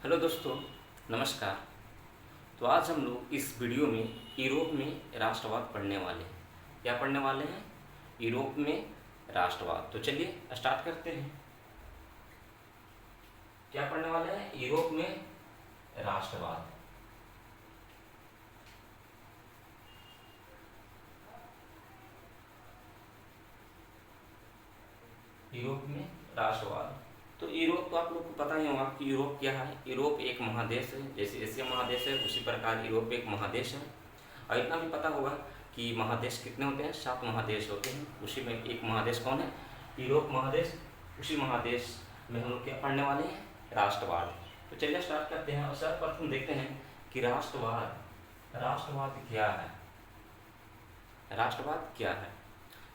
Hello दोस्तों, नमस्कार। तो आज हम लोग इस वीडियो में यूरोप में राष्ट्रवाद पढ़ने वाले हैं। क्या पढ़ने वाले हैं? यूरोप में राष्ट्रवाद। तो चलिए स्टार्ट करते हैं। क्या पढ़ने वाले हैं? यूरोप में राष्ट्रवाद। यूरोप में राष्ट्रवाद। तो यूरोप तो आप लोग को पता ही होगा कि यूरोप क्या है। यूरोप एक महादेश है, जैसे एशिया महादेश है उसी प्रकार यूरोप एक महादेश है। और इतना भी पता होगा कि महादेश कितने होते हैं? 7 महादेश होते हैं। उसी में एक महादेश कौन है? यूरोप महादेश। उसी महादेश में हम लोग क्या पढ़ने वाले हैं? राष्ट्रवाद। तो चलिए स्टार्ट करते हैं और सर्वप्रथम देखते हैं कि राष्ट्रवाद क्या है। राष्ट्रवाद क्या है?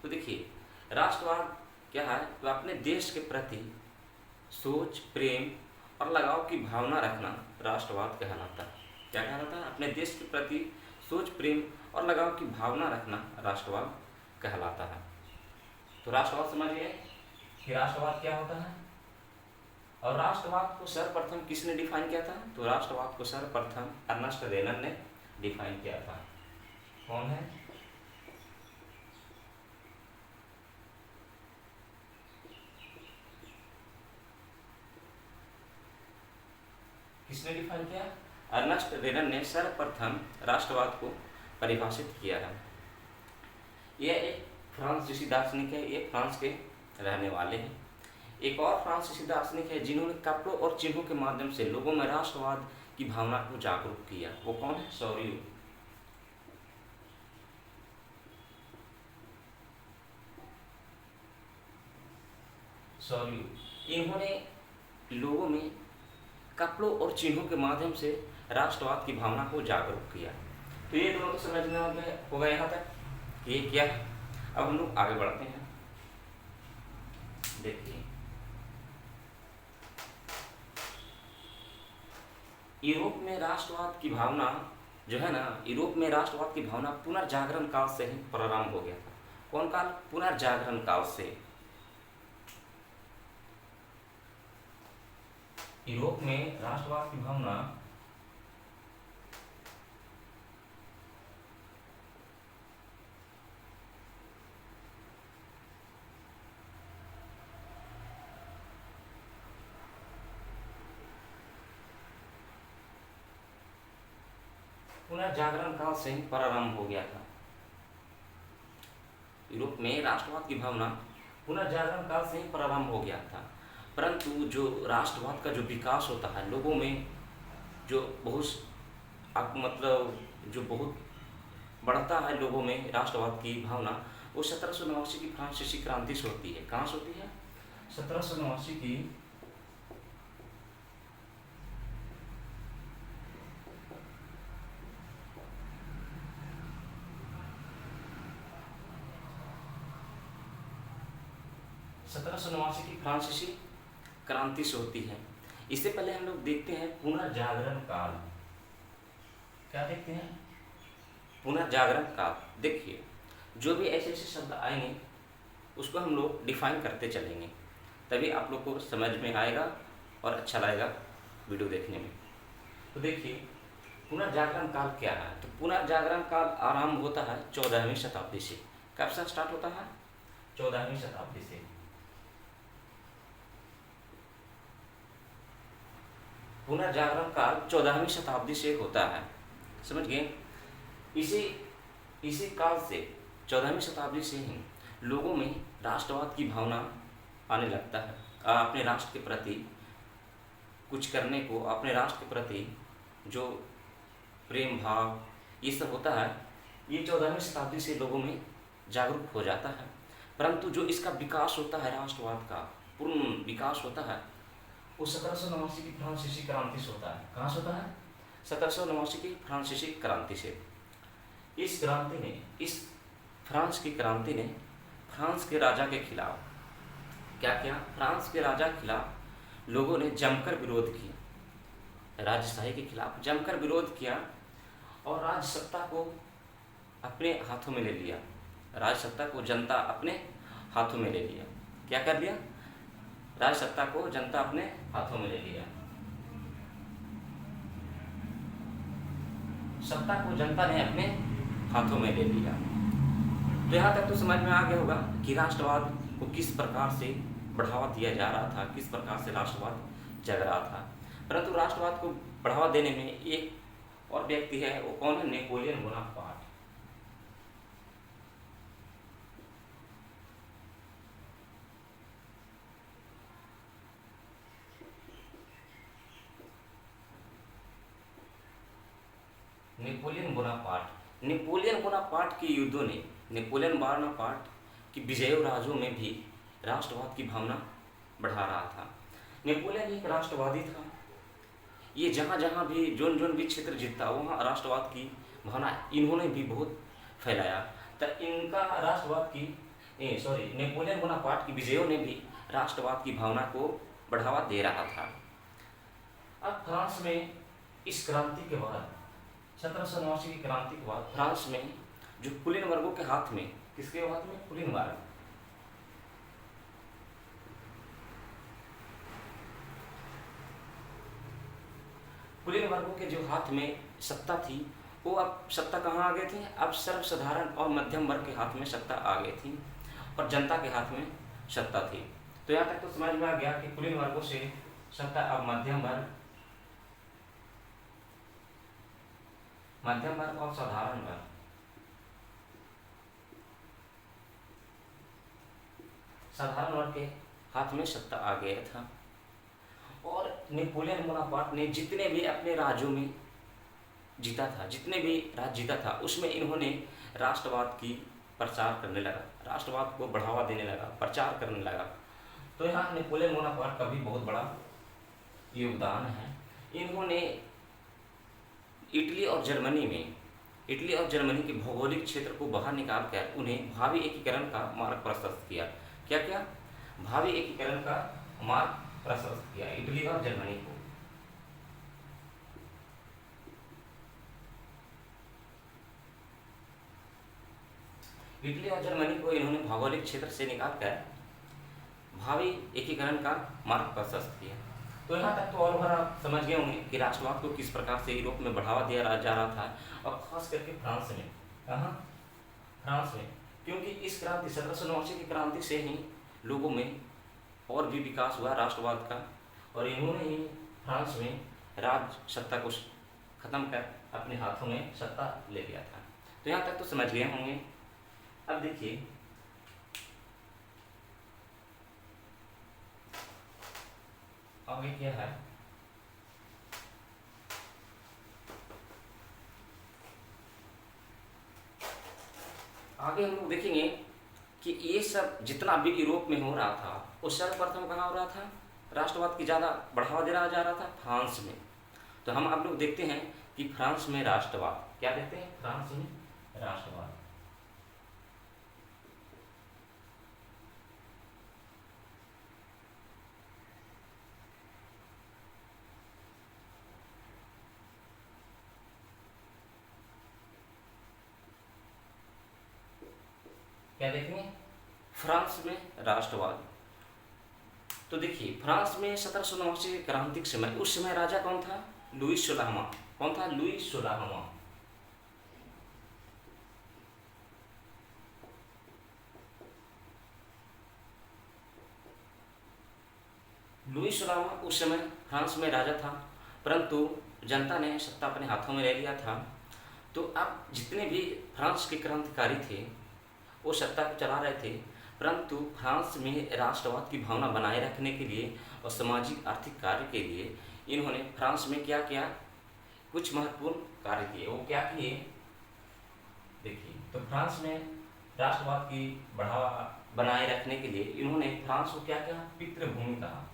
तो देखिए, राष्ट्रवाद क्या है? तो अपने देश के प्रति सोच, प्रेम और लगाव की भावना रखना राष्ट्रवाद कहलाता है। क्या कहलाता है? अपने देश के प्रति सोच, प्रेम और लगाव की भावना रखना राष्ट्रवाद कहलाता है। तो राष्ट्रवाद समझिए कि राष्ट्रवाद क्या होता है। और राष्ट्रवाद को सर्वप्रथम किसने डिफाइन किया था? तो राष्ट्रवाद को सर्वप्रथम अर्नेस्ट रेनन ने डिफाइन किया था। कौन है? किसने डिफाइन किया? अर्नेस्ट रेनन ने सर्वप्रथम राष्ट्रवाद को परिभाषित किया है। यह एक फ्रांसीसी दार्शनिक है। ये फ्रांस के रहने वाले हैं। एक और फ्रांसीसी दार्शनिक है जिन्होंने कपड़ों और चिन्हों के माध्यम से लोगों में राष्ट्रवाद की भावना को जागरूक किया। वो कौन है? सॉरियो। इन्होंने लोगों में कपड़ों और चिन्हों के माध्यम से राष्ट्रवाद की भावना को जागरूक किया। तो ये दोनों तो समझ में होगा यहाँ तक कि ये क्या है। अब हम लोग आगे बढ़ते हैं। देखिए, यूरोप में राष्ट्रवाद की भावना जो है ना, यूरोप में राष्ट्रवाद की भावना पुनर्जागरण काल से ही प्रारंभ हो गया था। कौन काल? पुनर्जागरण काल से। यूरोप में राष्ट्रवाद की भावना पुनर्जागरण काल से ही प्रारंभ हो गया था। यूरोप में राष्ट्रवाद की भावना पुनर्जागरण काल से ही प्रारंभ हो गया था। परंतु जो राष्ट्रवाद का जो विकास होता है लोगों में, जो बहुत बढ़ता है लोगों में राष्ट्रवाद की भावना, वो 1789 की फ्रांसीसी क्रांति से होती है। कहाँ से होती है? 1789 की फ्रांसीसी क्रांति से होती है। इससे पहले हम लोग देखते हैं पुनर्जागरण काल। क्या देखते हैं? पुनर्जागरण काल। देखिए, जो भी ऐसे ऐसे शब्द आएंगे उसको हम लोग डिफाइन करते चलेंगे, तभी आप लोग को समझ में आएगा और अच्छा लगेगा वीडियो देखने में। तो देखिए, पुनर्जागरण काल क्या है? तो पुनर्जागरण काल आरंभ होता है 14वीं शताब्दी से। कब से स्टार्ट होता है? 14वीं शताब्दी से। पुनर्जागरण काल 14वीं शताब्दी से होता है। समझ गए? इसी काल से 14वीं शताब्दी से ही लोगों में राष्ट्रवाद की भावना आने लगता है। अपने राष्ट्र के प्रति कुछ करने को, अपने राष्ट्र के प्रति जो प्रेम भाव ये सब होता है, ये 14वीं शताब्दी से लोगों में जागरूक हो जाता है। परंतु जो इसका विकास होता है, राष्ट्रवाद का पूर्ण विकास होता है, वो 1789 की फ्रांसीसी क्रांति से होता है। कहाँ से होता है? 1789 की फ्रांसीसी क्रांति से। इस फ्रांस की क्रांति ने फ्रांस के राजा के खिलाफ क्या किया? फ्रांस के राजा के खिलाफ लोगों ने जमकर विरोध किया। राजशाही के खिलाफ जमकर विरोध किया और राज सत्ता को अपने हाथों में ले लिया। राज सत्ता को जनता अपने हाथों में ले लिया। क्या कर लिया? राज सत्ता को जनता अपने हाथों में ले लिया। सत्ता को जनता ने अपने हाथों में ले लिया। तो यहाँ तक तो समझ में आ गया होगा कि राष्ट्रवाद को किस प्रकार से बढ़ावा दिया जा रहा था, किस प्रकार से राष्ट्रवाद जग रहा था। परंतु राष्ट्रवाद को बढ़ावा देने में एक और व्यक्ति है, वो कौन है? Napoleon Bonaparte. नेपोलियन बोनापार्ट के युद्धों ने, नेपोलियन बोनापार्ट की विजयों राजों में भी राष्ट्रवाद की भावना बढ़ा रहा था। नेपोलियन एक राष्ट्रवादी था। ये जहाँ जहाँ भी जोन जोन भी क्षेत्र जीतता वहाँ राष्ट्रवाद की भावना इन्होंने भी बहुत फैलाया। तो इनका राष्ट्रवाद की नेपोलियन बोनापार्ट की विजयों ने भी राष्ट्रवाद की भावना को बढ़ावा दे रहा था। अब फ्रांस में इस क्रांति के बाद, 1789 की क्रांति के बाद फ्रांस में जो कुलीन वर्गों के हाथ में, किसके हाथ में? कुलीन वर्ग। कुलीन वर्गों के जो हाथ में सत्ता थी, वो अब सत्ता कहाँ आ गई थी? अब सर्वसाधारण और मध्यम वर्ग के हाथ में सत्ता आ गई थी और जनता के हाथ में सत्ता थी। तो यहाँ तक तो समझ में आ गया कि कुलीन वर्गों से सत्ता अब मध्यम वर्ग और साधारण वर्ग, साधारण वर्ग के हाथ में सत्ता आ गया था। और नेपोलियन बोनापार्ट ने जितने भी अपने राज्यों में जीता था, जितने भी राज्य जीता था, उसमें इन्होंने राष्ट्रवाद की प्रचार करने लगा, राष्ट्रवाद को बढ़ावा देने लगा, प्रचार करने लगा। तो यहाँ नेपोलियन बोनापार्ट का भी बहुत बड़ा योगदान है। इन्होंने इटली और जर्मनी के भौगोलिक क्षेत्र को बाहर निकाल कर उन्हें भावी एकीकरण का मार्ग प्रशस्त किया। क्या क्या? भावी एकीकरण का मार्ग प्रशस्त किया इटली और जर्मनी को। इटली और जर्मनी को इन्होंने भौगोलिक क्षेत्र से निकालकर भावी एकीकरण का मार्ग प्रशस्त किया। तो यहाँ तक तो और बार आप समझ गए होंगे कि राष्ट्रवाद को किस प्रकार से यूरोप में बढ़ावा दिया जा रहा था, और खास करके फ्रांस में। कहाँ? फ्रांस में, क्योंकि इस क्रांति 1789 की क्रांति से ही लोगों में और भी विकास हुआ राष्ट्रवाद का, और इन्होंने ही फ्रांस में राज सत्ता को खत्म कर अपने हाथों में सत्ता ले लिया था। तो यहाँ तक तो समझ गए होंगे। अब देखिए आगे क्या है। आगे हम लोग देखेंगे कि ये सब जितना भी यूरोप में हो रहा था, वो सर्वप्रथम कहाँ हो रहा था? राष्ट्रवाद की ज़्यादा बढ़ावा दिया जा रहा था फ्रांस में। तो हम आप लोग देखते हैं कि फ्रांस में राष्ट्रवाद, क्या देखते हैं? फ्रांस में राष्ट्रवाद। क्या देखेंगे? फ्रांस में राष्ट्रवाद। तो देखिए फ्रांस में 1789 क्रांति के समय, उस समय राजा कौन था? लुईस 16वां। कौन था? लुईस 16वां। लुईस 16वां उस समय फ्रांस में राजा था, परंतु जनता ने सत्ता अपने हाथों में ले लिया था। तो अब जितने भी फ्रांस के क्रांतिकारी थे वो सत्ता को चला रहे थे, परंतु फ्रांस में राष्ट्रवाद की भावना बनाए रखने के लिए और सामाजिक आर्थिक कार्य के लिए इन्होंने फ्रांस में क्या किया? कुछ महत्वपूर्ण कार्य किए। वो क्या किए? देखिए, तो फ्रांस में राष्ट्रवाद की बढ़ावा बनाए रखने के लिए इन्होंने फ्रांस को क्या किया? पितृभूमि कहा।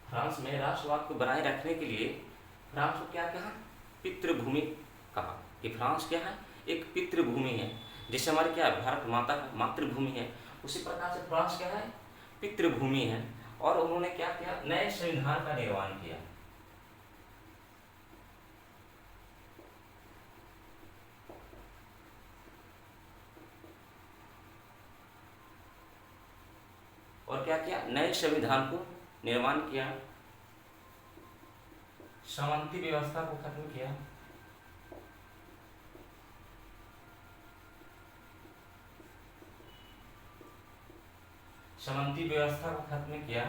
फ्रांस में राष्ट्रवाद को बनाए रखने के लिए फ्रांस को क्या कहा? पितृभूमि कहा। कि फ्रांस क्या है? एक पितृभूमि है। जैसे हमारे क्या है? भारत माता मातृभूमि है, उसी प्रकार से फ्रांस क्या है? पितृभूमि है। और उन्होंने क्या किया? नए संविधान का निर्माण किया। नए संविधान को निर्माण किया, सामंती व्यवस्था को खत्म किया, सामंती व्यवस्था को खत्म किया।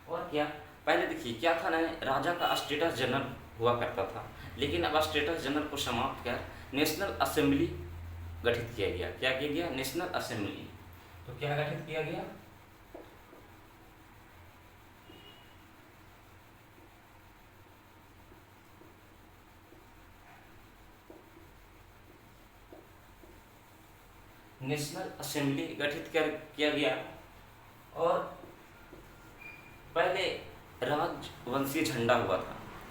और क्या, पहले देखिए क्या था ना, राजा का स्टेटस जनरल हुआ करता था, लेकिन अब स्टेटस जनरल को समाप्त कर नेशनल असेंबली गठित किया गया। क्या किया गया? National assembly. तो क्या गठित किया गया? नेशनल असेंबली गठित किया गया। और पहले राजवंशीय झंडा हुआ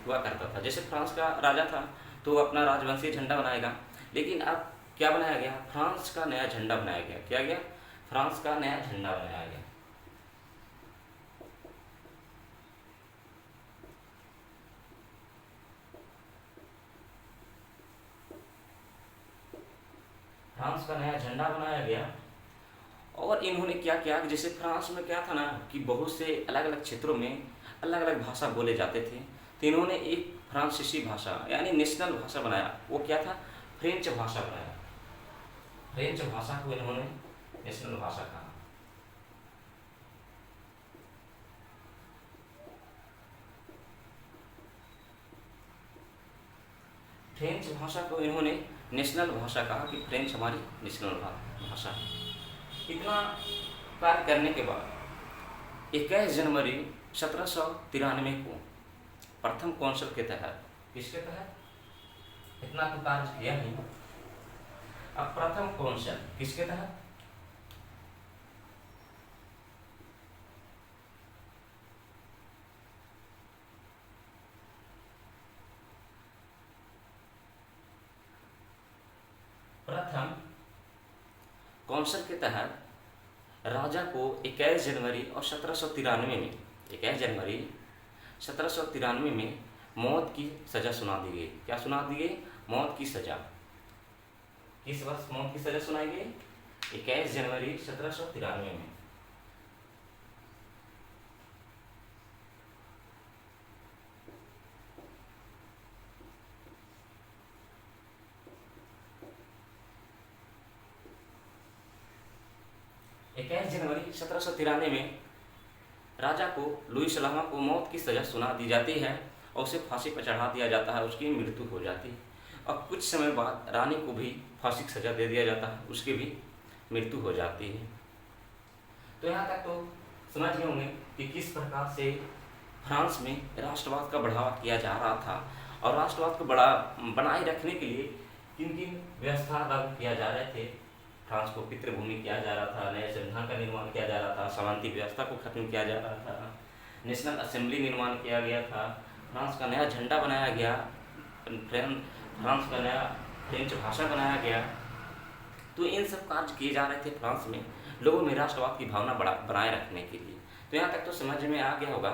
करता था। जैसे फ्रांस का राजा था तो वो अपना राजवंशीय झंडा बनाएगा, लेकिन अब क्या बनाया गया? फ्रांस का नया झंडा बनाया गया। क्या गया? फ्रांस का नया झंडा बनाया गया। फ्रांस का नया झंडा बनाया गया। और इन्होंने क्या किया, जैसे फ्रांस में क्या था ना कि बहुत से अलग अलग क्षेत्रों में अलग अलग भाषा बोले जाते थे, तो इन्होंने एक फ्रांसीसी भाषा यानी नेशनल भाषा बनाया। वो क्या था? फ्रेंच भाषा बनाया। फ्रेंच भाषा को इन्होंने नेशनल भाषा कहा। फ्रेंच भाषा को इन्होंने नेशनल भाषा कहा कि फ्रेंच हमारी नेशनल भाषा है। इतना कार्य करने के बाद 21 जनवरी 1793 को प्रथम कौंसिल के तहत, किसके तहत? इतना तो कार्य किया ही। अब प्रथम कौंसिल किसके तहत? प्रथम कौंसिल के तहत राजा को 21 जनवरी और 1793 में 21 जनवरी 1793 में मौत की सजा सुना दी गई। क्या सुना दी गई? मौत की सजा। किस वर्ष मौत की सजा सुनाई गई? 21 जनवरी 1793 में। जनवरी 1793 में राजा को लुईस लामा को मौत की सजा सुना दी जाती है और उसे फांसी पर चढ़ा दिया जाता है। उसकी मृत्यु हो जाती है। और कुछ समय बाद रानी को भी फांसी की सजा दे दिया जाता है, उसकी भी मृत्यु हो जाती है। तो यहाँ तक तो समझ गए होंगे कि किस प्रकार से फ्रांस में राष्ट्रवाद का बढ़ावा किया जा रहा था और राष्ट्रवाद को बनाए रखने के लिए किन किन व्यवस्था लागू किया जा रहे थे। फ्रांस को पितृभूमि किया जा रहा था, नए संविधान का निर्माण किया जा रहा था, सामंती व्यवस्था को खत्म किया जा रहा था, नेशनल असेंबली निर्माण किया गया था, फ्रांस का नया झंडा बनाया गया, फ्रांस का नया फ्रेंच भाषा बनाया गया। तो इन सब कार्य किए जा रहे थे फ्रांस में लोगों में राष्ट्रवाद की भावना बनाए रखने के लिए। तो यहाँ तक तो समझ में आ गया होगा।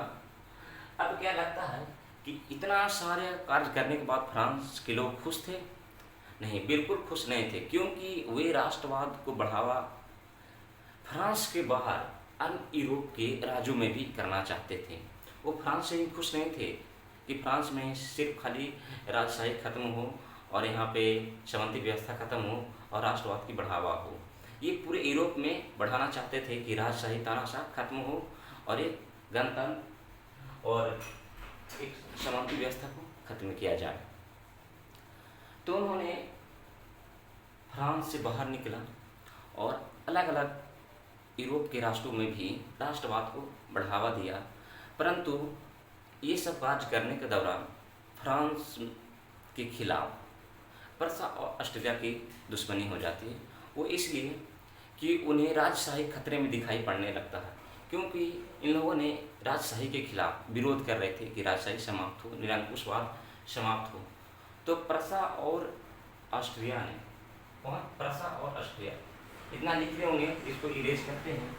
अब क्या लगता है कि इतना सारे कार्य करने के बाद फ्रांस के लोग खुश थे? नहीं, बिल्कुल खुश नहीं थे, क्योंकि वे राष्ट्रवाद को बढ़ावा फ्रांस के बाहर अन्य यूरोप के राज्यों में भी करना चाहते थे। वो फ्रांस से ही खुश नहीं थे कि फ्रांस में सिर्फ खाली राजशाही खत्म हो और यहाँ पे सामंती व्यवस्था खत्म हो और राष्ट्रवाद की बढ़ावा हो। ये पूरे यूरोप में बढ़ाना चाहते थे कि राजशाही तानाशाह खत्म हो और एक गणतंत्र और एक सामंती व्यवस्था को खत्म किया जाए। तो उन्होंने फ्रांस से बाहर निकला और अलग अलग यूरोप के राष्ट्रों में भी राष्ट्रवाद को बढ़ावा दिया। परंतु ये सब कार्य करने के दौरान फ्रांस के खिलाफ प्रसा और ऑस्ट्रेलिया की दुश्मनी हो जाती है। वो इसलिए कि उन्हें राजशाही खतरे में दिखाई पड़ने लगता है, क्योंकि इन लोगों ने राजशाही के खिलाफ विरोध कर रहे थे कि राजशाही समाप्त हो, निरंकुशवाद समाप्त हो। तो प्रसा और ऑस्ट्रिया ने, कौन? प्रसा और ऑस्ट्रिया, इतना लिख रहे होंगे, इसको इरेज करते हैं।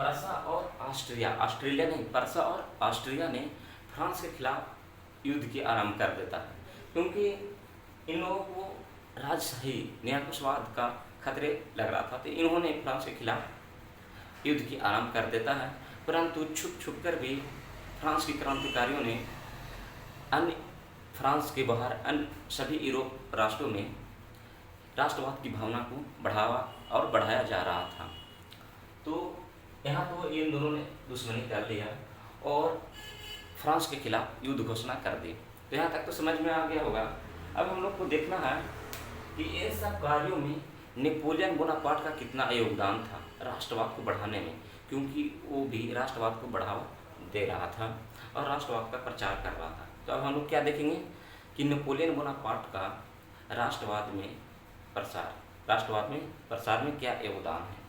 परसा और ऑस्ट्रेलिया नहीं, परसा और ऑस्ट्रिया ने फ्रांस के खिलाफ युद्ध की आरंभ कर देता है, क्योंकि इन लोगों को राजशाही निरंकुशवाद का खतरे लग रहा था, तो इन्होंने फ्रांस के खिलाफ युद्ध की आरंभ कर देता है। परंतु छुप छुप कर भी फ्रांस के क्रांतिकारियों ने अन्य फ्रांस के बाहर अन्य सभी यूरोप राष्ट्रों में राष्ट्रवाद की भावना को बढ़ावा और बढ़ाया जा रहा था। तो यहाँ तो इन दोनों ने दुश्मनी कर लिया और फ्रांस के खिलाफ युद्ध घोषणा कर दी। तो यहाँ तक तो समझ में आ गया होगा। अब हम लोग को देखना है कि इन सब कार्यों में नेपोलियन बोनापार्ट का कितना योगदान था राष्ट्रवाद को बढ़ाने में, क्योंकि वो भी राष्ट्रवाद को बढ़ावा दे रहा था और राष्ट्रवाद का प्रचार कर रहा था। तो अब हम लोग क्या देखेंगे कि नेपोलियन बोनापार्ट का राष्ट्रवाद में प्रसार में क्या योगदान है।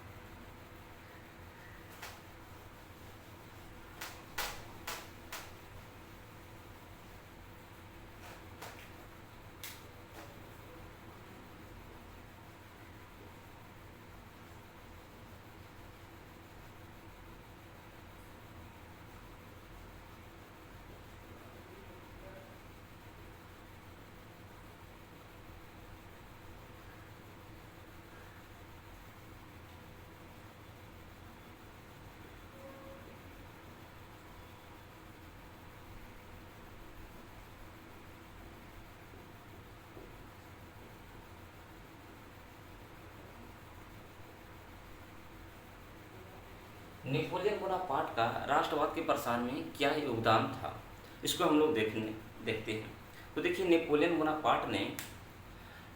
नेपोलियन बोनापार्ट का राष्ट्रवाद के प्रसार में क्या योगदान था, इसको हम लोग देखते हैं। तो देखिए, नेपोलियन बोनापार्ट ने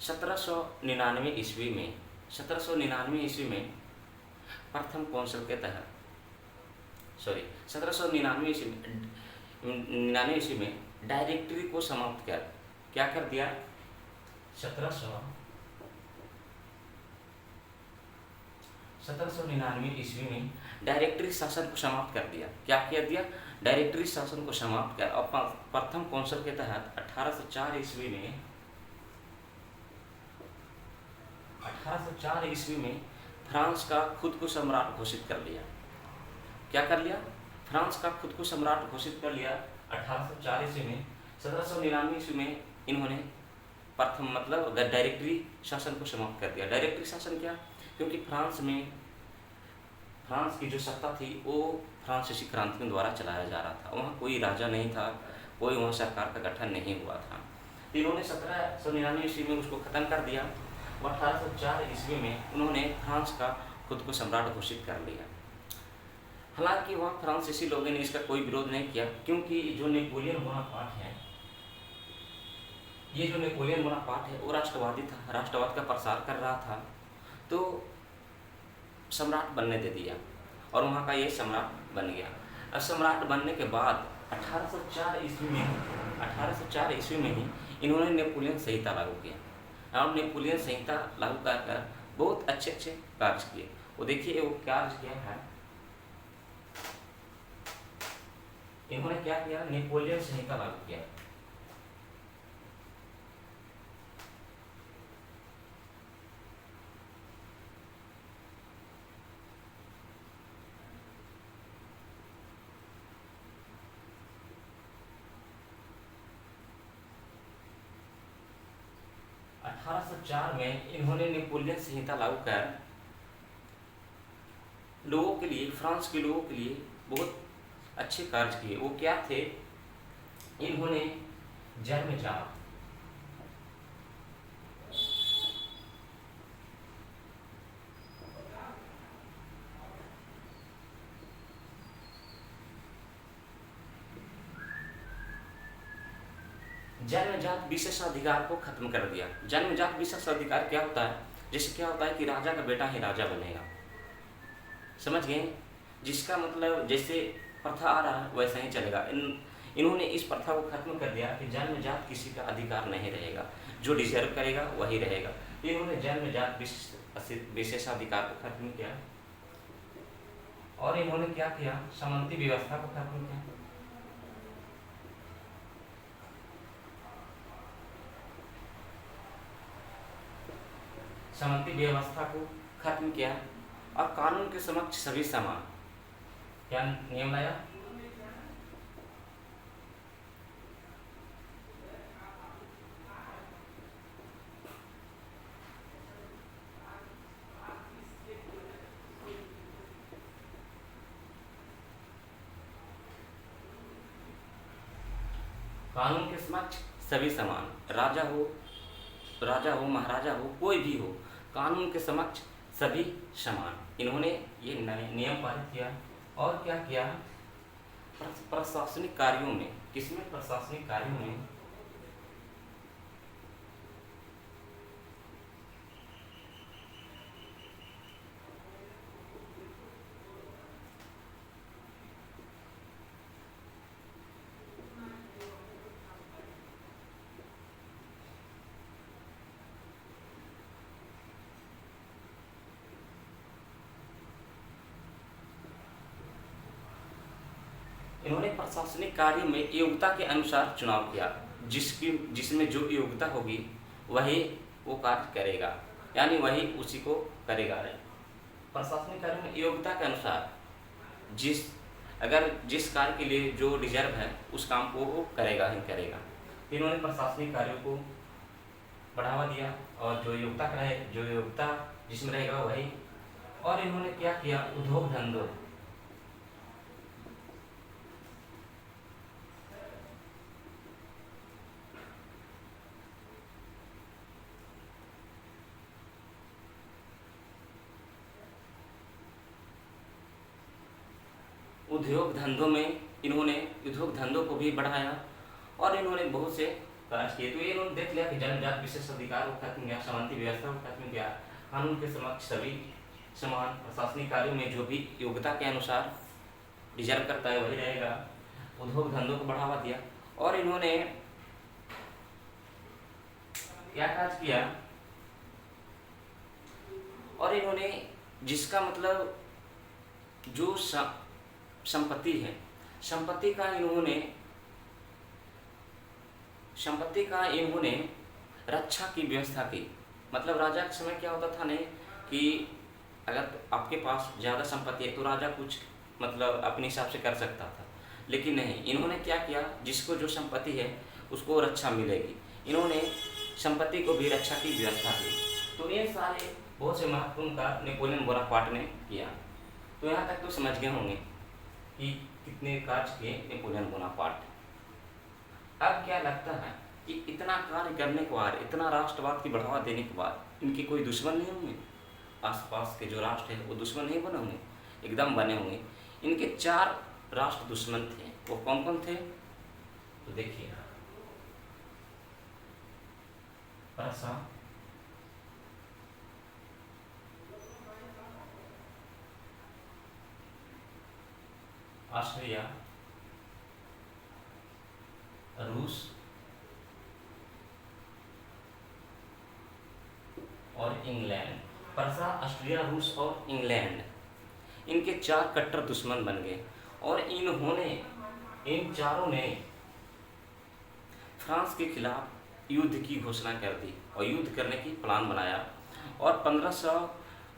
1799 ईस्वी में प्रथम कौंसिल के तहत 1799 ईस्वी में डायरेक्टरी को समाप्त कर क्या कर दिया। 1799 ईस्वी में डायरेक्टरी शासन को समाप्त कर दिया। क्या किया दिया? डायरेक्टरी शासन को समाप्त कर और प्रथम कौंसिल के तहत 1804 ईस्वी में फ्रांस का खुद को सम्राट घोषित कर लिया। क्या कर लिया? फ्रांस का खुद को सम्राट घोषित कर लिया 1804 ईस्वी में। 1799 ईस्वी में इन्होंने प्रथम डायरेक्टरी शासन को समाप्त कर दिया। डायरेक्टरी शासन क्या? क्योंकि फ्रांस की जो सत्ता थी वो फ्रांसीसी क्रांतियों द्वारा चलाया जा रहा था। वहाँ कोई राजा नहीं था, कोई वहाँ सरकार का गठन नहीं हुआ था। तो इन्होंने 1799 ईस्वी में उसको खत्म कर दिया और 1804 ईस्वी में उन्होंने फ्रांस का खुद को सम्राट घोषित कर लिया। हालांकि वहाँ फ्रांसीसी लोगों ने इसका कोई विरोध नहीं किया, क्योंकि जो नेपोलियन बोनापार्ट है वो राष्ट्रवादी था, राष्ट्रवाद का प्रसार कर रहा था, तो सम्राट बनने दे दिया और वहाँ का ये सम्राट बन गया। अब सम्राट बनने के बाद 1804 ईस्वी में ही इन्होंने नेपोलियन संहिता लागू किया और नेपोलियन संहिता लागू कर बहुत अच्छे कार्य किए। वो देखिए वो कार्य क्या है, इन्होंने क्या किया? नेपोलियन संहिता लागू किया। चार में इन्होंने नेपोलियन संहिता लागू कर लोगों के लिए, फ्रांस के लोगों के लिए बहुत अच्छे कार्य किए। वो क्या थे? इन्होंने जन्मजात विशेषाधिकार को खत्म कर दिया। जन्मजात विशेषाधिकार क्या होता है? जैसे क्या होता है कि राजा का बेटा ही राजा बनेगा, समझ गए? जिसका मतलब जैसे प्रथा आ रहा है वैसा ही चलेगा। इन्होंने इस प्रथा को खत्म कर दिया कि जन्मजात किसी का अधिकार नहीं रहेगा, जो डिजर्व करेगा वही रहेगा। इन्होंने जन्मजात विशेषाधिकार को खत्म किया और इन्होंने क्या किया? सामंती व्यवस्था को खत्म किया। सामंती व्यवस्था को खत्म किया और कानून के समक्ष सभी समान, क्या नियम लाया? कानून के समक्ष सभी समान, राजा हो महाराजा हो कोई भी हो, कानून के समक्ष सभी समान। इन्होंने ये नियम पारित किया। और क्या किया? प्रशासनिक कार्यों में, किसमें? प्रशासनिक कार्यों में इन्होंने प्रशासनिक कार्य में योग्यता के अनुसार चुनाव किया। जिसमें जो योग्यता होगी वही वो कार्य करेगा, यानी वही उसी को करेगा। प्रशासनिक कार्य में योग्यता के अनुसार जिस कार्य के लिए जो डिजर्व है उस काम को वो करेगा ही करेगा। इन्होंने प्रशासनिक कार्यों को बढ़ावा दिया और जो योग्यता जिसमें रहेगा वही। और इन्होंने क्या किया? उद्योग धंधों, उद्योग धंधों को भी बढ़ाया और इन्होंने बहुत से कार्य किए। तो ये इन्होंने देख लिया कि जनजाति विशेष अधिकार को खत्म किया, शांति व्यवस्था को खत्म किया, कानून के समक्ष सभी समान, प्रशासनिक कार्यों में जो भी योग्यता के अनुसार डिजर्व करता है वही रहेगा, उद्योग धंधों को बढ़ावा दिया। और इन्होंने क्या कार्य किया? और इन्होंने जिसका मतलब जो संपत्ति है, संपत्ति का इन्होंने रक्षा की व्यवस्था की। मतलब राजा के समय क्या होता था नहीं कि अगर आपके पास ज़्यादा संपत्ति है तो राजा कुछ मतलब अपने हिसाब से कर सकता था, लेकिन नहीं, इन्होंने क्या किया? जिसको जो संपत्ति है उसको रक्षा मिलेगी। इन्होंने संपत्ति को भी रक्षा की व्यवस्था की। तो ये सारे बहुत से महत्वपूर्ण कार्य नेपोलियन बोनापार्ट ने किया। तो यहाँ तक तो समझ गए होंगे कि कितने कार्य किए नेपोलियन बोनापार्ट। अब क्या लगता है कि इतना कार्य करने के बाद, इतना राष्ट्रवाद की बढ़ावा देने के बाद इनके कोई दुश्मन नहीं होंगे? आसपास के जो राष्ट्र है वो दुश्मन नहीं बने होंगे? एकदम बने होंगे। इनके 4 राष्ट्र दुश्मन थे। वो कौन कौन थे? तो देखिए, परसा, ऑस्ट्रिया, रूस और इंग्लैंड। परसा, ऑस्ट्रिया, रूस और इंग्लैंड, इनके 4 कट्टर दुश्मन बन गए। और इन चारों ने फ्रांस के खिलाफ युद्ध की घोषणा कर दी और युद्ध करने की प्लान बनाया। और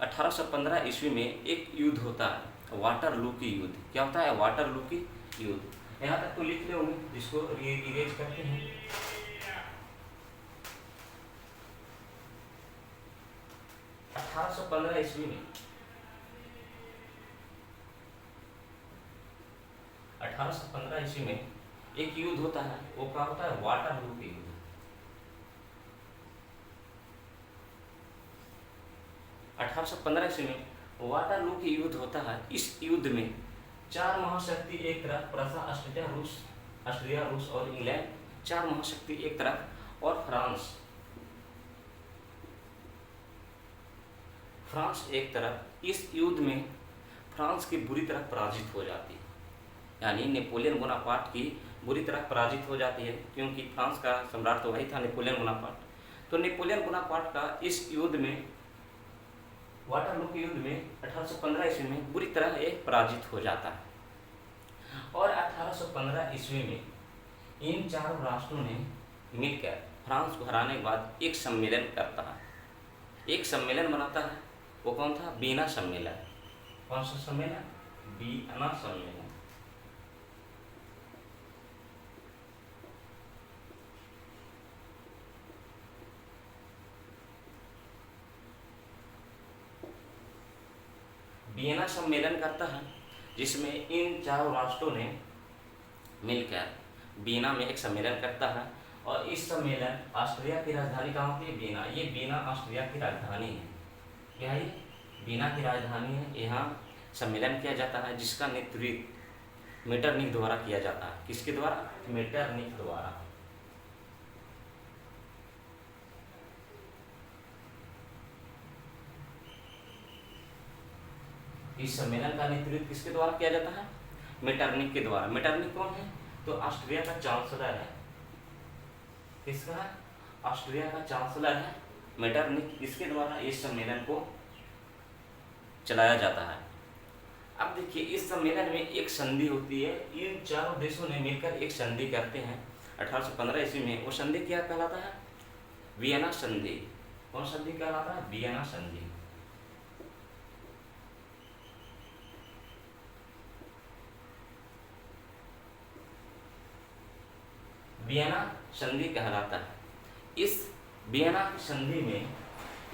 1815 ईस्वी में एक युद्ध होता है, वाटरलू की युद्ध। क्या होता है? वाटरलू की युद्ध। यहाँ तक तो लिख ले होंगे, जिसको इरेज करते हैं। 1815 ईस्वी में 1815 ईस्वी में एक युद्ध होता है। वो क्या होता है? वाटरलू की युद्ध। 1815 ईस्वी में वाटरलू की युद्ध होता है। इस युद्ध में 4 महाशक्ति एक तरफ, परसा, ऑस्ट्रिया, रूस और इंग्लैंड, 4 महाशक्ति एक तरफ, और फ्रांस एक तरफ। इस युद्ध में फ्रांस की बुरी तरह पराजित हो जाती है, यानी नेपोलियन बोनापार्ट की बुरी तरह पराजित हो जाती है, क्योंकि फ्रांस का सम्राट तो वही था, नेपोलियन बोनापार्ट। तो नेपोलियन बोनापार्ट का इस युद्ध में, वाटरलू के युद्ध में 1815 ईस्वी में बुरी तरह ये पराजित हो जाता है। और 1815 ईस्वी में इन 4 राष्ट्रों ने मिलकर फ्रांस को हराने के बाद एक सम्मेलन करता है, एक सम्मेलन बनाता है। वो कौन था? वीना सम्मेलन। कौन सा सम्मेलन? वियना सम्मेलन। वियना सम्मेलन करता है जिसमें इन चारों राष्ट्रों ने मिलकर वियना में एक सम्मेलन करता है। और इस सम्मेलन ऑस्ट्रिया की राजधानी कहाँ होती है? वियना। ये वियना ऑस्ट्रिया की राजधानी है। क्या है? वियना की राजधानी है। यहाँ सम्मेलन किया जाता है जिसका नेतृत्व मेटरनिख द्वारा किया जाता है। किसके द्वारा? मेटरनिख द्वारा। इस सम्मेलन का नेतृत्व किसके द्वारा किया जाता है? मेटरनिख के द्वारा। मेटरनिख कौन है? तो ऑस्ट्रिया का चांसलर है। किसका है? ऑस्ट्रिया का चांसलर है मेटरनिख। इसके द्वारा इस सम्मेलन को चलाया जाता है। अब देखिए, इस सम्मेलन में एक संधि होती है। इन चारों देशों ने मिलकर एक संधि करते हैं 1815 ईस्वी में। वो संधि क्या कहलाता है? वियना संधि। कौन संधि कहलाता है? वियना संधि। वियना संधि कहलाता है। इस वियना संधि में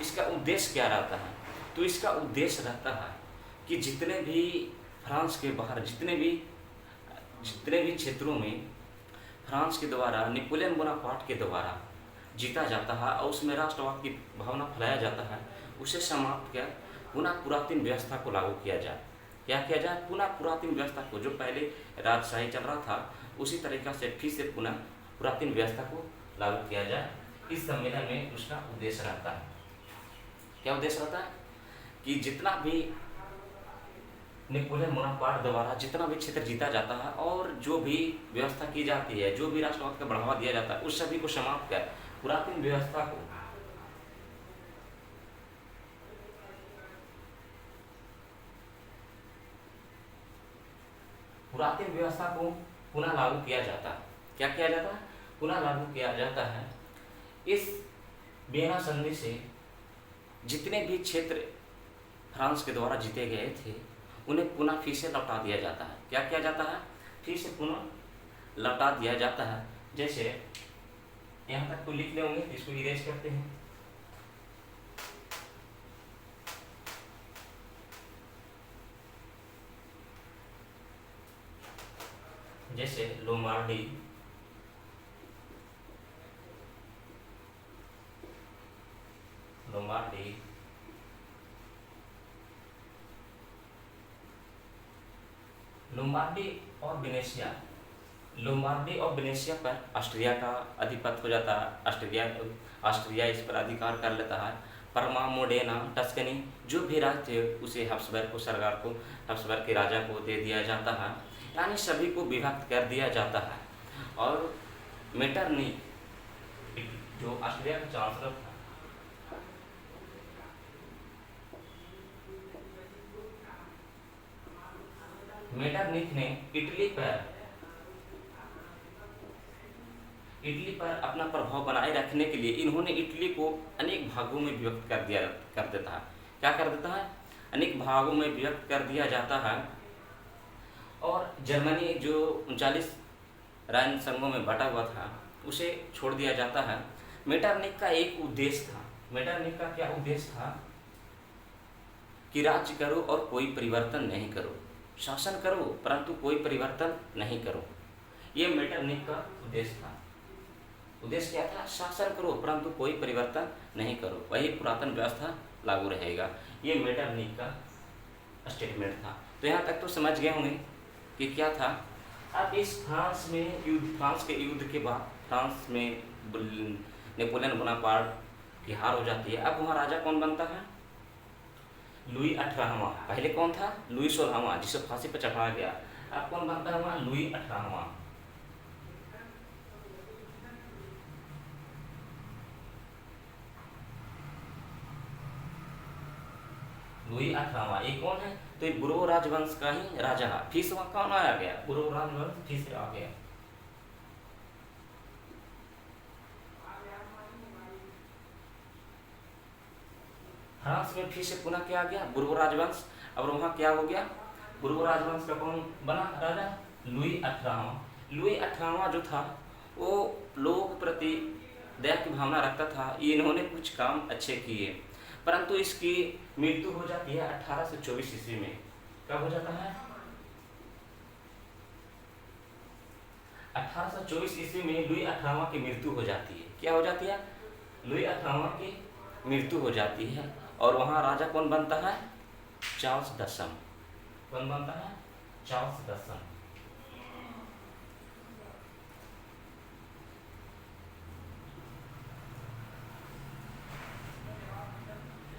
इसका उद्देश्य क्या रहता है? तो इसका उद्देश्य रहता है कि जितने भी फ्रांस के बाहर जितने भी क्षेत्रों में फ्रांस के द्वारा नेपोलियन बोनापार्ट के द्वारा जीता जाता है और उसमें राष्ट्रवाद की भावना फैलाया जाता है, उसे समाप्त कर पुनः पुरातन व्यवस्था को लागू किया जाए। क्या किया जाए? पुनः पुरातन व्यवस्था को, जो पहले राजशाही चल रहा था उसी तरीका से फिर से पुनः पुरातन व्यवस्था को लागू किया जाए। इस सम्मेलन में उसका उद्देश्य रहता है। क्या उद्देश्य रहता है? कि जितना भी नेपोलियन बोनापार्ट द्वारा जितना भी क्षेत्र जीता जाता है और जो भी व्यवस्था की जाती है, जो भी राष्ट्रवाद का बढ़ावा दिया जाता है, उस सभी को समाप्त कर पुरातन व्यवस्था को पुनः लागू किया जाता है। क्या किया जाता है? पुनः लागू किया जाता है। इस वियना संधि से जितने भी क्षेत्र फ्रांस के द्वारा जीते गए थे उन्हें पुनः फिर से लौटा दिया जाता है। क्या किया जाता है? फिर से पुनः लौटा दिया जाता है। जैसे यहाँ तक तो लिख ले होंगे, इसको इरेज करते हैं। जैसे लोमार्डी, लोम्बार्डी और वेनेशिया पर ऑस्ट्रिया का अधिपत्य हो जाता है। ऑस्ट्रिया इस पर अधिकार कर लेता है। परमा, मोडेना, टस्कनी जो भी राज्य थे उसे हब्सबर्ग के राजा को दे दिया जाता है। यानी सभी को विभक्त कर दिया जाता है। और मेटरनिख जो ऑस्ट्रिया का चांसलर था, मेटरनिख ने इटली पर अपना प्रभाव बनाए रखने के लिए इन्होंने इटली को अनेक भागों में विभक्त कर देता है। क्या कर देता है? अनेक भागों में विभक्त कर दिया जाता है। और जर्मनी जो 39 राइन संघों में बटा हुआ था उसे छोड़ दिया जाता है। मेटरनिख का एक उद्देश्य था। मेटरनिख का क्या उद्देश्य था? कि राज्य करो और कोई परिवर्तन नहीं करो, शासन करो परंतु कोई परिवर्तन नहीं करो। ये मेटरनिख का उद्देश्य था। उद्देश्य क्या था? शासन करो परंतु कोई परिवर्तन नहीं करो, वही पुरातन व्यवस्था लागू रहेगा। ये मेटरनिख का स्टेटमेंट था। तो यहाँ तक तो समझ गए होंगे कि क्या था। अब इस फ्रांस के युद्ध के बाद फ्रांस में नेपोलियन बोनापार्ट की हार हो जाती है। अब वहाँ राजा कौन बनता है? लुई 18वां। पहले कौन था? लुई 16वां, जिसे फांसी पर चढ़ाया गया। अब कौन बनता है वहाँ? लुई 18वां। लुई 18वां ये कौन है? तो ये बुरो राजवंश का ही राजा है। फिर से वहाँ कौन आ गया? बुरो राजवंश फिर से आ गया। फ्रांस में फिर से पुनः क्या आ गया? बुरो राजवंश। और वहाँ क्या हो गया? बुर्बो राजवंश का कौन बना राजा? लुई 18वां। लुई 18वां जो था वो लोगों के प्रति दया की भावना रखता था। इन्होंने कुछ काम अच्छे किए, परंतु इसकी मृत्यु हो जाती है 1824 ईस्वी में। कब हो जाता है? 1824 ईस्वी में लुई 18वां की मृत्यु हो जाती है। क्या हो जाती है? लुई 18वां की मृत्यु हो जाती है। और वहाँ राजा कौन बनता है? चार्ल्स दसम। कौन बनता है? चार्ल्स दसम।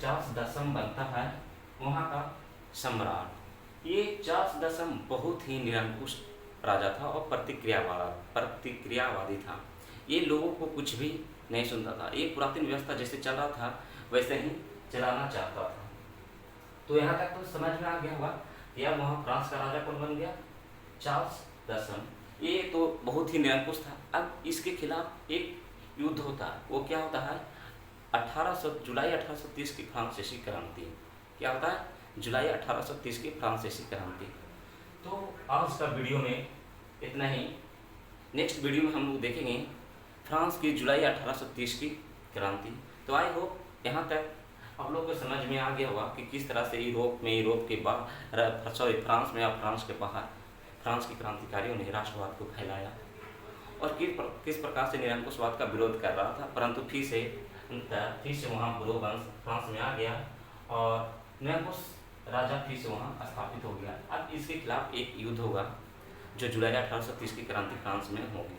चार्ल्स दसम बनता है वहाँ का सम्राट। ये चार्ल्स दसम बहुत ही निरंकुश राजा था और प्रतिक्रियावादी था। ये लोगों को कुछ भी नहीं सुनता था। ये पुरातन व्यवस्था जैसे चल रहा था वैसे ही चलाना चाहता था। तो यहाँ तक तो समझ में आ गया होगा कि अब वहाँ फ्रांस का राजा कौन बन गया? चार्ल्स दसम। ये तो बहुत ही निरंकुश था। अब इसके खिलाफ एक युद्ध होता है। वो क्या होता है? जुलाई 1830 की फ्रांसीसी क्रांति। क्या होता है? जुलाई 1830 की फ्रांसीसी क्रांति। तो आज का वीडियो में इतना ही। नेक्स्ट वीडियो में हम लोग देखेंगे फ्रांस की जुलाई 1830 की क्रांति। तो आई होप यहाँ तक आप लोग को समझ में आ गया होगा कि किस तरह से यूरोप के बाहर फ्रांस में या फ्रांस के बाहर फ्रांस के क्रांतिकारियों ने राष्ट्रवाद को फैलाया और किस प्रकार से निरंकुशवाद का विरोध कर रहा था। परंतु फिर से वहाँ बुरो वंश फ्रांस में आ गया और निरंकुश राजा फिर से वहाँ स्थापित हो गया। अब इसके खिलाफ एक युद्ध होगा जो जुलाई 1830 की क्रांति फ्रांस में होगी।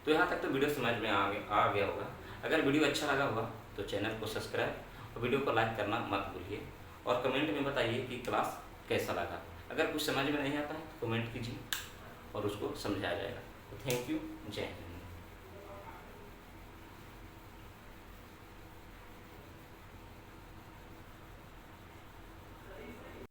तो यहाँ तक तो वीडियो समझ में आ गया होगा। अगर वीडियो अच्छा लगा होगा तो चैनल को सब्सक्राइब और वीडियो को लाइक करना मत भूलिए और कमेंट में बताइए कि क्लास कैसा लगा। अगर कुछ समझ में नहीं आता है तो कमेंट कीजिए और उसको समझाया जाएगा। तो थैंक यू। जय हिंद।